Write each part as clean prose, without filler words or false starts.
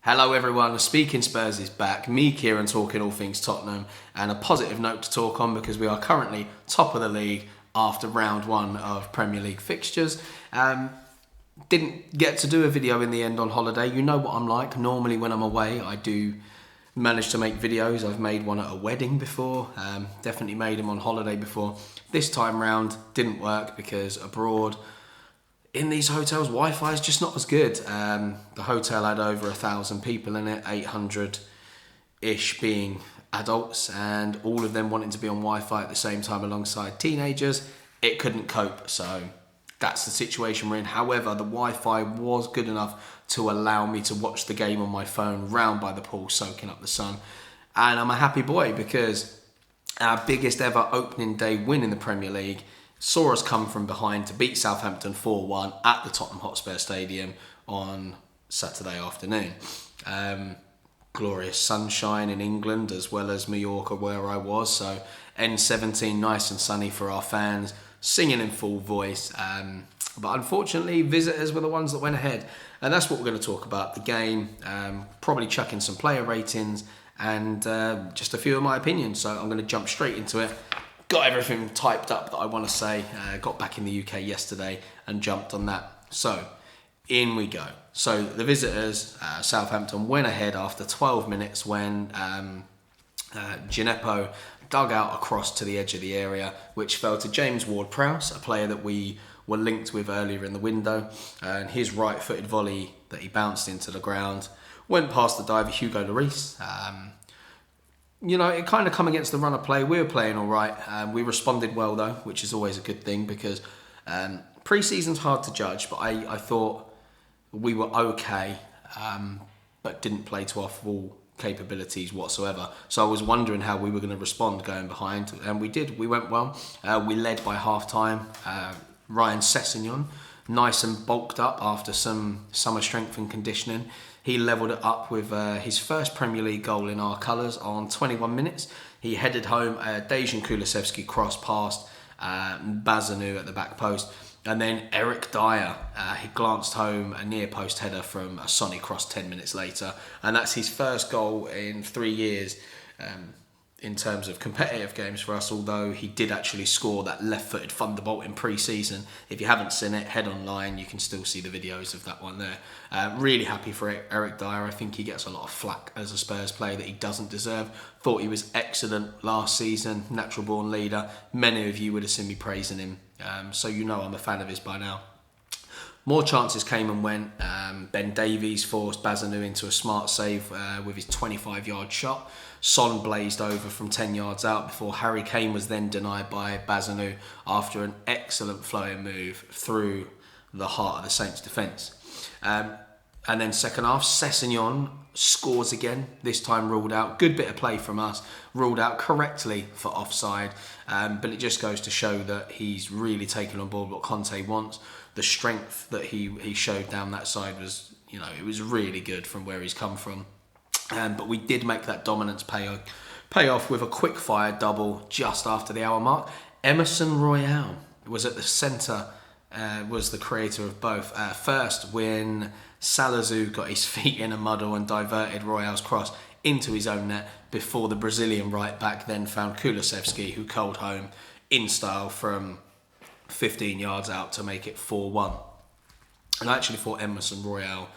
Hello everyone, Speaking Spurs is back. Me, Kieran, talking all things Tottenham, and a positive note to talk on because we are currently top of the league after round one of Premier League fixtures. Didn't get to do a video in the end on holiday. You know what I'm like. Normally when I'm away, I do manage to make videos. I've made one at a wedding before, definitely made them on holiday before. This time round didn't work because abroad, in these hotels, Wi-Fi is just not as good. The hotel had over 1,000 people in it, 800-ish being adults, and all of them wanting to be on Wi-Fi at the same time alongside teenagers. It couldn't cope, so that's the situation we're in. However, the Wi-Fi was good enough to allow me to watch the game on my phone round by the pool, soaking up the sun. And I'm a happy boy because our biggest ever opening day win in the Premier League saw us come from behind to beat Southampton 4-1 at the Tottenham Hotspur Stadium on Saturday afternoon. Glorious sunshine in England as well as Mallorca where I was, so N17 nice and sunny for our fans, singing in full voice. But unfortunately, visitors were the ones that went ahead. And that's what we're going to talk about, the game, probably chuck in some player ratings and just a few of my opinions. So I'm going to jump straight into it. Got everything typed up that I want to say. Got back in the UK yesterday and jumped on that. So, in we go. So, the visitors, Southampton, went ahead after 12 minutes when Djenepo dug out across to the edge of the area, which fell to James Ward-Prowse, a player that we were linked with earlier in the window. And his right-footed volley that he bounced into the ground went past the diver Hugo Lloris. You know, it kind of come against the run of play. We were playing all right. We responded well, though, which is always a good thing because pre-season's hard to judge, but I thought we were okay, but didn't play to our full capabilities whatsoever. So I was wondering how we were going to respond going behind, and we did. We went well. We led by half-time. Ryan Sessegnon, nice and bulked up after some summer strength and conditioning. He levelled it up with his first Premier League goal in our colours on 21 minutes. He headed home a Dejan Kulusevski cross past Bazanu at the back post. And then Eric Dyer, he glanced home a near post header from a Sonny cross 10 minutes later. And that's his first goal in 3 years in terms of competitive games for us, although he did actually score that left-footed thunderbolt in pre-season. If you haven't seen it, head online, you can still see the videos of that one there. Really happy for Eric Dyer. I think he gets a lot of flack as a Spurs player that he doesn't deserve. Thought he was excellent last season, natural-born leader. Many of you would have seen me praising him, so you know I'm a fan of his by now. More chances came and went. Ben Davies forced Bazanu into a smart save with his 25-yard shot. Son blazed over from 10 yards out before Harry Kane was then denied by Bazanu after an excellent flowing move through the heart of the Saints' defence. And then second half, Sessegnon scores again, this time ruled out. Good bit of play from us, ruled out correctly for offside. But it just goes to show that he's really taken on board what Conte wants. The strength that he showed down that side was, you know, it was really good from where he's come from. But we did make that dominance pay off with a quick-fire double just after the hour mark. Emerson Royal was at the centre, was the creator of both. First, when Salazar got his feet in a muddle and diverted Royal's cross into his own net before the Brazilian right-back then found Kulusevski, who curled home in style from 15 yards out to make it 4-1. And I actually thought Emerson Royal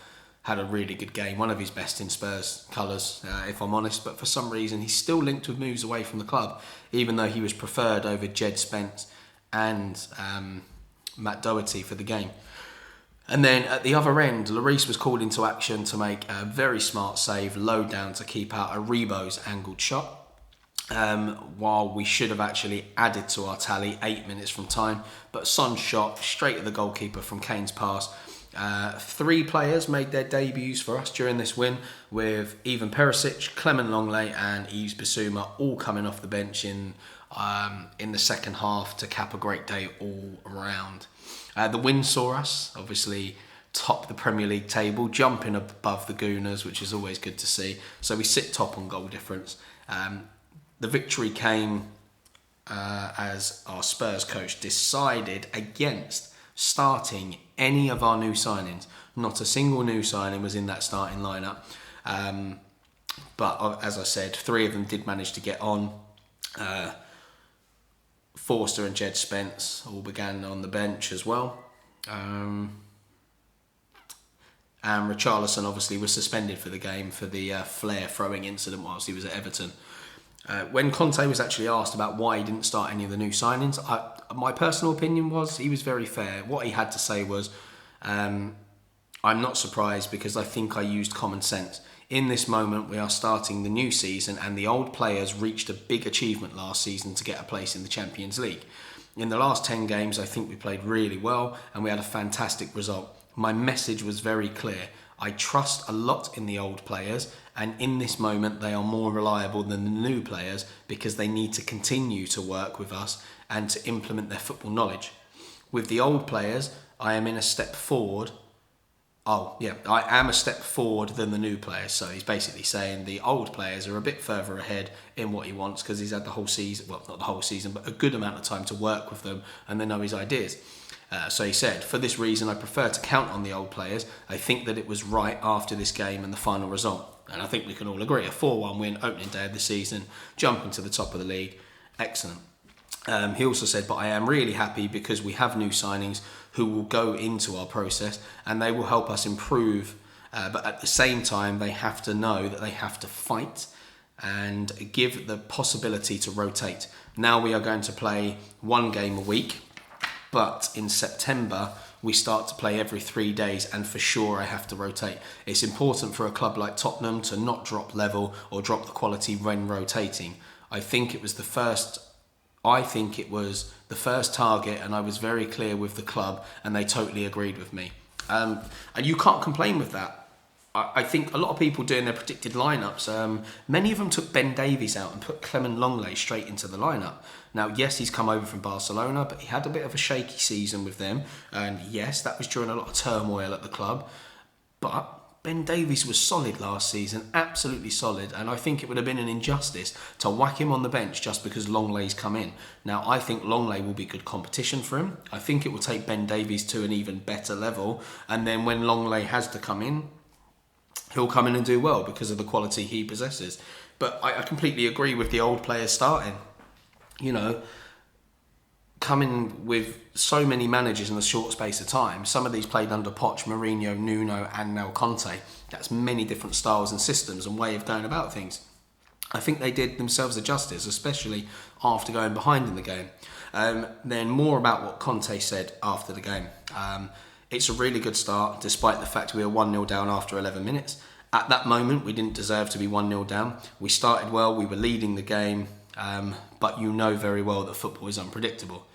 had a really good game, one of his best in Spurs colours, if I'm honest, but for some reason he's still linked with moves away from the club, even though he was preferred over Jed Spence and Matt Doherty for the game. And then at the other end, Lloris was called into action to make a very smart save, low down to keep out Aribo's angled shot. While we should have actually added to our tally 8 minutes from time, but Son's shot straight at the goalkeeper from Kane's pass. 3 players made their debuts for us during this win, with Ivan Perisic, Clement Longley and Yves Bissouma all coming off the bench in the second half to cap a great day all around. The win saw us obviously top the Premier League table, jumping above the Gooners, which is always good to see. So we sit top on goal difference. The victory came as our Spurs coach decided against starting any of our new signings. Not a single new signing was in that starting lineup. But as I said, 3 of them did manage to get on. Forster and Jed Spence all began on the bench as well. And Richarlison obviously was suspended for the game for the flare throwing incident whilst he was at Everton. When Conte was actually asked about why he didn't start any of the new signings, my personal opinion was he was very fair. What he had to say was, I'm not surprised because I think I used common sense. In this moment, we are starting the new season and the old players reached a big achievement last season to get a place in the Champions League. In the last 10 games, I think we played really well and we had a fantastic result. My message was very clear. I trust a lot in the old players, and in this moment they are more reliable than the new players because they need to continue to work with us and to implement their football knowledge. With the old players, I am in a step forward. I am a step forward than the new players. So he's basically saying the old players are a bit further ahead in what he wants because he's had the whole season, well, not the whole season, but a good amount of time to work with them and they know his ideas. So he said, for this reason, I prefer to count on the old players. I think that it was right after this game and the final result. And I think we can all agree, a 4-1 win, opening day of the season, jumping to the top of the league. Excellent. He also said, but I am really happy because we have new signings who will go into our process and they will help us improve. But at the same time, they have to know that they have to fight and give the possibility to rotate. Now we are going to play 1 game a week. But in September, we start to play every 3 days and for sure I have to rotate. It's important for a club like Tottenham to not drop level or drop the quality when rotating. I think it was the first target and I was very clear with the club and they totally agreed with me. And you can't complain with that. I think a lot of people doing their predicted lineups, many of them took Ben Davies out and put Clement Longley straight into the lineup. Now, yes, he's come over from Barcelona, but he had a bit of a shaky season with them. And yes, that was during a lot of turmoil at the club. But Ben Davies was solid last season, absolutely solid. And I think it would have been an injustice to whack him on the bench just because Longley's come in. Now, I think Longley will be good competition for him. I think it will take Ben Davies to an even better level. And then when Longley has to come in, he'll come in and do well because of the quality he possesses. But I completely agree with the old players starting. You know, coming with so many managers in a short space of time. Some of these played under Poch, Mourinho, Nuno and now Conte. That's many different styles and systems and way of going about things. I think they did themselves a justice, especially after going behind in the game. Then more about what Conte said after the game. It's a really good start, despite the fact we were 1-0 down after 11 minutes. At that moment, we didn't deserve to be 1-0 down. We started well, we were leading the game, but you know very well that football is unpredictable.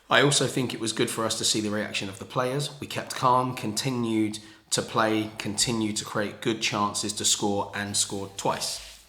I also think it was good for us to see the reaction of the players. We kept calm, continued to play, continued to create good chances to score and scored twice.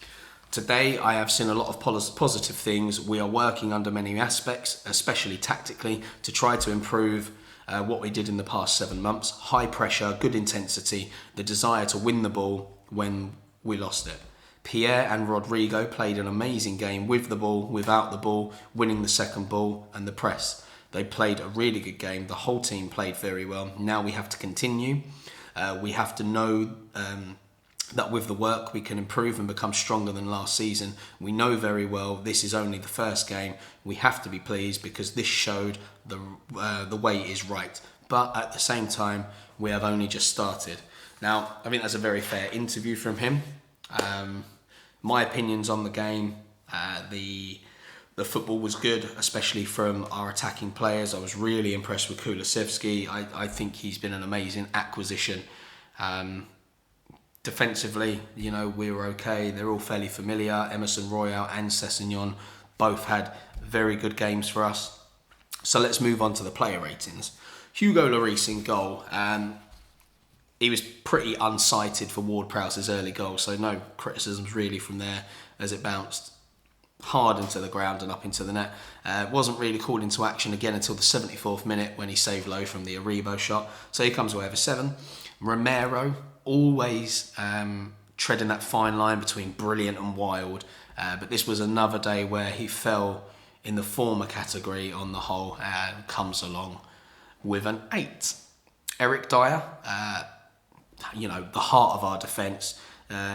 Today, I have seen a lot of positive things. We are working under many aspects, especially tactically, to try to improve what we did in the past 7 months. High pressure, good intensity, the desire to win the ball when we lost it. Pierre and Rodrigo played an amazing game with the ball, without the ball, winning the second ball and the press. They played a really good game. The whole team played very well. Now we have to continue. We have to know that with the work we can improve and become stronger than last season. We know very well this is only the first game. We have to be pleased because this showed the way is right. But at the same time, we have only just started. Now, I think that's a very fair interview from him. My opinions on the game, the football was good, especially from our attacking players. I was really impressed with Kulusevski. I think he's been an amazing acquisition. Defensively, you know, we were okay. They're all fairly familiar. Emerson Royal and Sessegnon both had very good games for us. So let's move on to the player ratings. Hugo Lloris in goal. He was pretty unsighted for Ward-Prowse's early goal, so no criticisms really from there as it bounced hard into the ground and up into the net. Wasn't really called into action again until the 74th minute when he saved low from the Aribo shot. So he comes away with a 7. Romero, always treading that fine line between brilliant and wild. But this was another day where he fell in the former category on the whole and comes along with an 8. Eric Dyer, you know, the heart of our defence.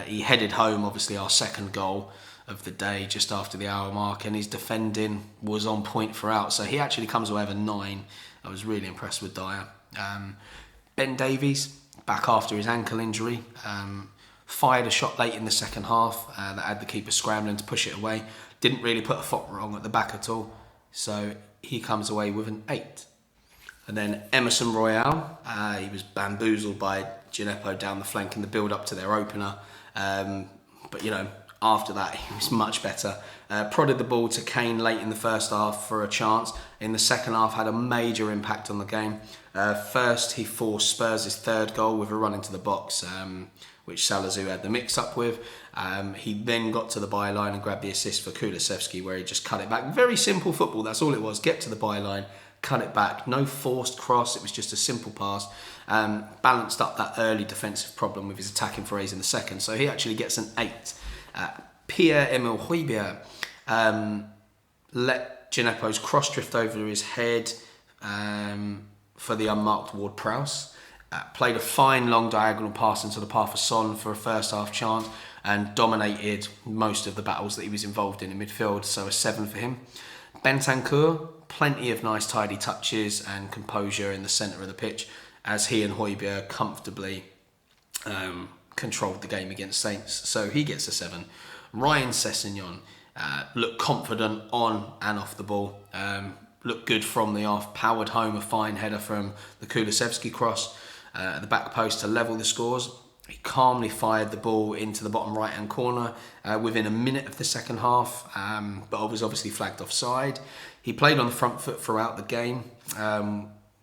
He headed home, obviously, our second goal of the day just after the hour mark, and his defending was on point throughout. So he actually comes away with a 9. I was really impressed with Dyer. Ben Davies, back after his ankle injury, fired a shot late in the second half that had the keeper scrambling to push it away. Didn't really put a foot wrong at the back at all. So he comes away with an 8. And then Emerson Royale, he was bamboozled by Gineppo down the flank in the build-up to their opener. But, after that, he was much better. Prodded the ball to Kane late in the first half for a chance. In the second half, had a major impact on the game. First, he forced Spurs' third goal with a run into the box, which Salazar had the mix-up with. He then got to the byline and grabbed the assist for Kulusevski, where he just cut it back. Very simple football, that's all it was. Get to the byline, cut it back. No forced cross, it was just a simple pass. Balanced up that early defensive problem with his attacking forays in the second. So he actually gets an 8. Pierre-Emile Højbjerg let Gineppo's cross drift over his head for the unmarked Ward-Prowse. Played a fine long diagonal pass into the path of Son for a first half chance and dominated most of the battles that he was involved in midfield, so a 7 for him. Bentancur, plenty of nice tidy touches and composure in the centre of the pitch as he and Højbjerg comfortably controlled the game against Saints, so he gets a 7. Ryan Sessegnon looked confident on and off the ball, looked good from the off, powered home a fine header from the Kulusevski cross at the back post to level the scores. He calmly fired the ball into the bottom right hand corner within a minute of the second half, but was obviously flagged offside. He played on the front foot throughout the game,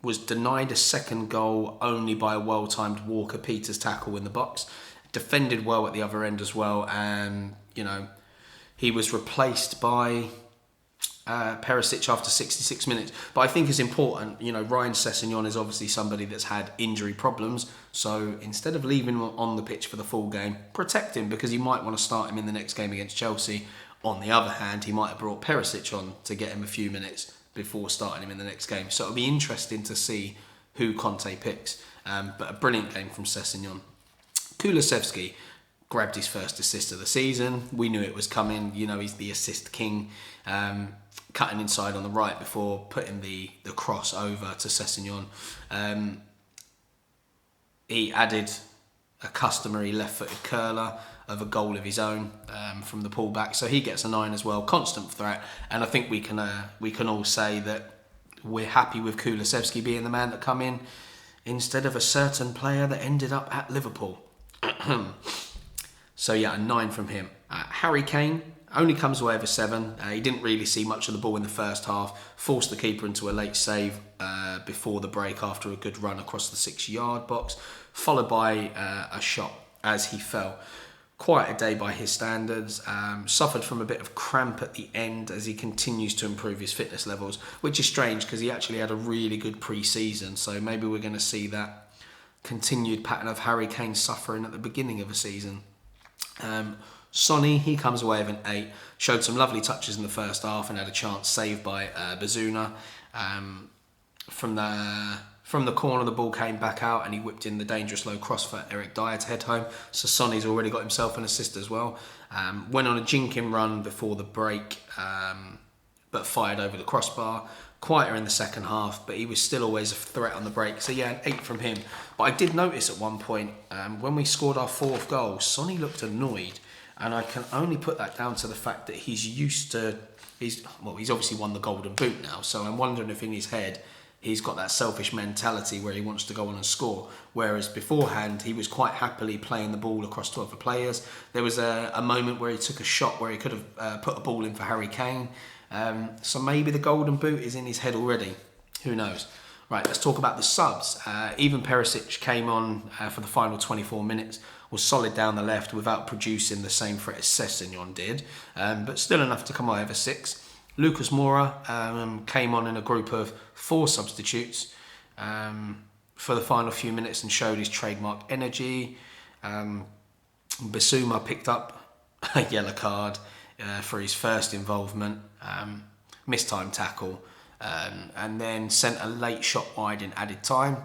was denied a second goal only by a well-timed Walker-Peters tackle in the box. Defended well at the other end as well, and he was replaced by Perisic after 66 minutes. But I think it's important, Ryan Sessegnon is obviously somebody that's had injury problems, so instead of leaving him on the pitch for the full game, protect him, because you might want to start him in the next game against Chelsea. On the other hand, he might have brought Perisic on to get him a few minutes before starting him in the next game. So it'll be interesting to see who Conte picks. But a brilliant game from Sessegnon. Kulusevski grabbed his first assist of the season. We knew it was coming. He's the assist king. Cutting inside on the right before putting the cross over to Sessegnon. He added a customary left-footed curler of a goal of his own from the pullback, so he gets a 9 as well. Constant threat, and I think we can all say that we're happy with Kulusevski being the man that come in instead of a certain player that ended up at Liverpool. So yeah, a 9 from him. Harry Kane only comes away with a 7. He didn't really see much of the ball in the first half, forced the keeper into a late save before the break after a good run across the 6-yard box, followed by a shot as he fell. Quite a day by his standards. Suffered from a bit of cramp at the end as he continues to improve his fitness levels, which is strange because he actually had a really good pre-season, so maybe we're going to see that continued pattern of Harry Kane suffering at the beginning of a season. Sonny, he comes away with an 8. Showed some lovely touches in the first half and had a chance saved by Bazuna. From the corner, the ball came back out and he whipped in the dangerous low cross for Eric Dyer to head home. So Sonny's already got himself an assist as well. Went on a jinking run before the break, but fired over the crossbar. Quieter in the second half, but he was still always a threat on the break. So yeah, an 8 from him. But I did notice at one point, when we scored our 4th goal, Sonny looked annoyed. And I can only put that down to the fact that he's obviously won the Golden Boot now. So I'm wondering if in his head, he's got that selfish mentality where he wants to go on and score. Whereas beforehand, he was quite happily playing the ball across to other players. There was a moment where he took a shot where he could have put a ball in for Harry Kane. So maybe the Golden Boot is in his head already. Who knows? Right, let's talk about the subs. Even Perisic came on for the final 24 minutes, was solid down the left without producing the same threat as Sessegnon did, but still enough to come away with a 6. Lucas Moura came on in a group of 4 substitutes for the final few minutes and showed his trademark energy. Bissouma picked up a yellow card for his first involvement, missed-time tackle, and then sent a late shot wide in added time.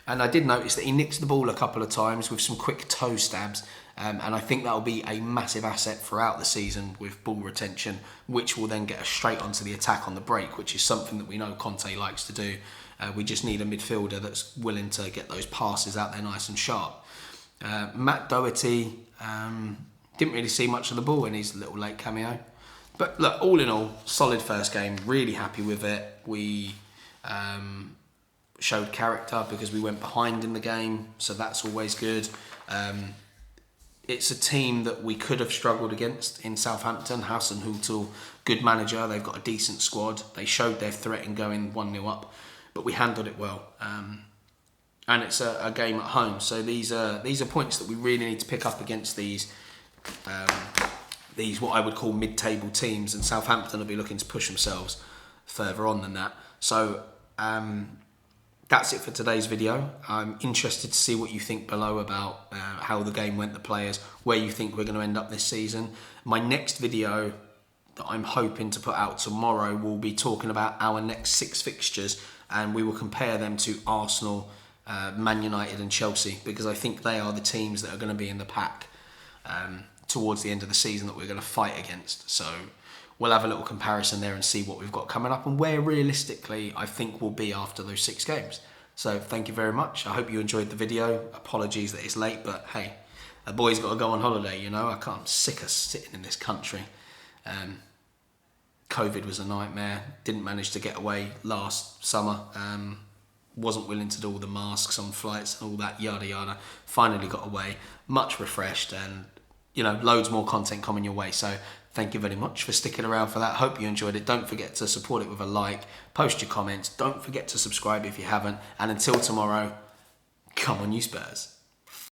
And I did notice that he nicked the ball a couple of times with some quick toe stabs, And I think that will be a massive asset throughout the season with ball retention, which will then get us straight onto the attack on the break, which is something that we know Conte likes to do. We just need a midfielder that's willing to get those passes out there nice and sharp. Matt Doherty didn't really see much of the ball in his little late cameo. But look, all in all, solid first game. Really happy with it. We showed character because we went behind in the game, so that's always good. It's a team that we could have struggled against in Southampton. Hasenhüttl, good manager. They've got a decent squad. They showed their threat in going 1-0 up, but we handled it well. And it's a game at home, so these are points that we really need to pick up against these what I would call mid-table teams, and Southampton will be looking to push themselves further on than that. So that's it for today's video. I'm interested to see what you think below about how the game went, the players, where you think we're going to end up this season. My next video that I'm hoping to put out tomorrow will be talking about our next 6 fixtures, and we will compare them to Arsenal, Man United and Chelsea, because I think they are the teams that are going to be in the pack towards the end of the season that we're going to fight against. So we'll have a little comparison there and see what we've got coming up and where realistically I think we'll be after those 6 games. So thank you very much. I hope you enjoyed the video. Apologies that it's late, but hey, a boy's got to go on holiday, you know. I'm sick of sitting in this country. COVID was a nightmare. Didn't manage to get away last summer. Wasn't willing to do all the masks on flights and all that yada yada. Finally got away, much refreshed, and you know, loads more content coming your way. So thank you very much for sticking around for that. Hope you enjoyed it. Don't forget to support it with a like, post your comments. Don't forget to subscribe if you haven't. And until tomorrow, come on you Spurs.